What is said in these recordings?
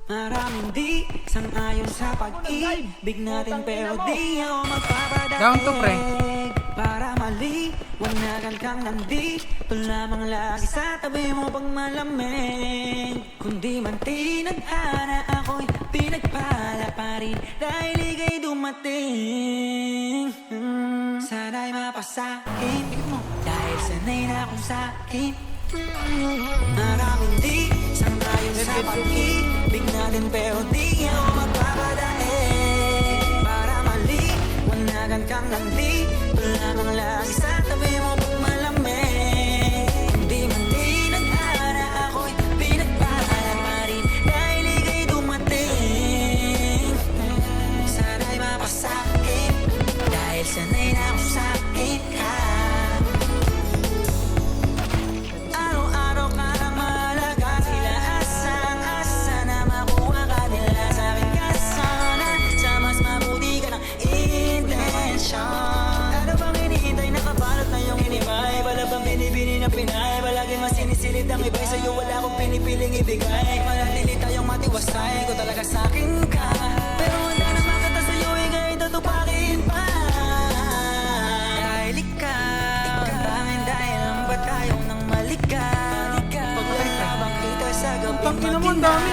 Maraming di sang-ayon sa pag-ibig natin, pero di ako magpapadaig. Down to, pre. Para maliwanagan kang nandito lamang lagi sa tabi mo pag malamig. Kundi man tinadhana, ako'y pinagpala pa rin dahil ika'y dumating. Sana'y mapasakin mo dahil sanay na akong sakin. Maraming di sang-ayon sa pag-ibig natin, pero di ako magpapadaig. Para maliwanagan kang nandito lamang lagi sa tabi mo pag malamig. Hindi man tinadhana, ako'y pinagpala pa rin dahil ika'y dumating. Sana'y mapasakin dahil sanay na akong sakin ka. Araw-araw ka nang mahalaga, sila asang-asa na makuha ka nila sa akin ka sana. Sa mas mabuti ka ng intensyon. Ano bang hinihintay, nakabalot na yung inibay? Wala bang binibini na pinay? Palagi mas sinisilid ang iba'y sa'yo, wala akong pinipiling ibigay. Manatili tayong matiwasay, ko talaga sa'kin ka. Pero wala na makita sa'yo, ika'y tutupakin pa. Dahil ikaw, tanging dahil ang ba't ayaw nang maligaw. Paglalabang kita sa gabi Tangina mo, ang dami.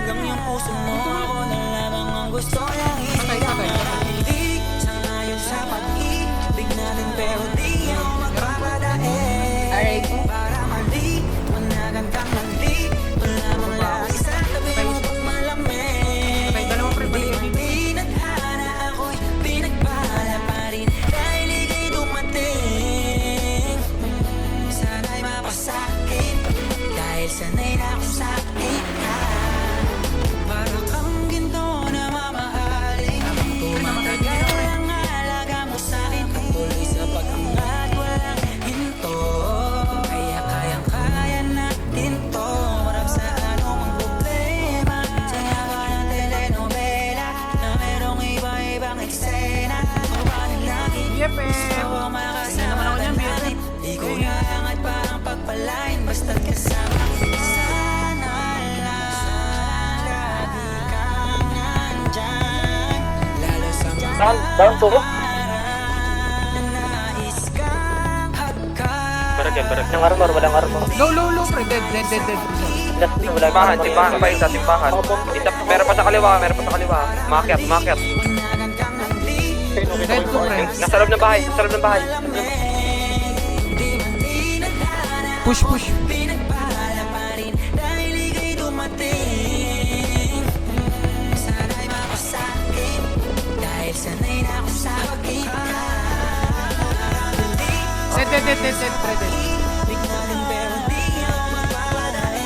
hanggang yung puso mo, ako na lamang ang gusto niyang isigaw. Hindi sangayon sa pag-ibig natin, pero di ako magpapadaig. Para maliwanagan kang nandito lamang lagi sa tabi mo pag malamig. Hindi man tinadhana, ako'y pinagpala pa rin dahil ika'y dumating. Sana'y mapasakin dahil sanay na akong sakin ka. Para kang ginto na mamahalin, tumatagal ang halaga mo sa'kin. Tuloy sa pag-angat, walang hinto. Kaya kayang-kaya natin to. Marap sa anumang problema. Saya ba ng telenovela na merong iba-ibang eksena? Mabaling langit, gusto ko makasama ka namin. Di ko naangat pa ang pagpalain, basta't kasama. Sana lang lagi kang nandyan, lalo sa mga Down to. nais kang hagkan. Walang armor, walang armor. Low, pre. Dead. Last na, walang Timbahan, armor. timbahan pa isa, timbahan. Isa, meron pa sa kaliwa, meron pa sa kaliwa. Makyat. Wanagan kang nandito Dead to, pre. Nasa loob ng bahay, nasa loob ng bahay. Di man tinadhana, Push. pinagpala pa rin dahil ika'y dumating. Sana'y mapasakin dahil sanay na akong sakin ka. Dead, pre. Dead. Ibig natin pero di ako magpapadaig.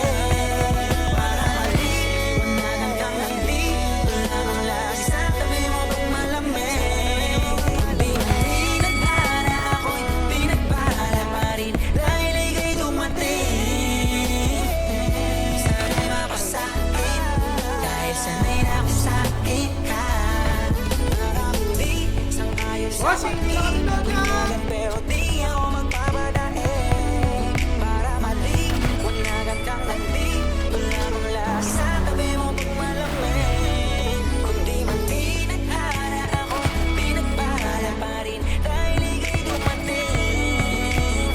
Para maliwanagan kang nandito lamang lagi sa tabi mo pag malamig. Di man tinadhana, ako'y pinagpala pa rin dahil ika'y dumating. Sana'y mapasakin dahil sanay na akong sakin ka. Maraming di sang-ayon sa pag-ibig natin, pero di ako magpapadaig. Para maliwanagan kang nandito lamang lagi sa tabi mo pag malamig. Kundi man tinadhana, ako'y pinagpala pa rin dahil ika'y dumating.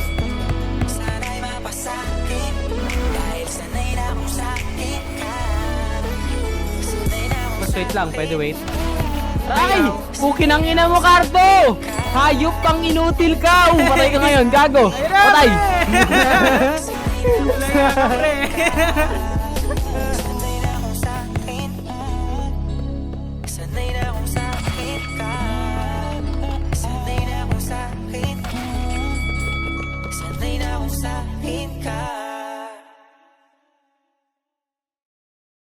Sana'y mapasakin dahil sanay na akong sakin ka. Sanay na akong Mas wait lang, pwede wait. Ay! Pukin ang ina mo, Cardo! Hayop kang inutil ka! Patay ka ngayon, gago! Patay!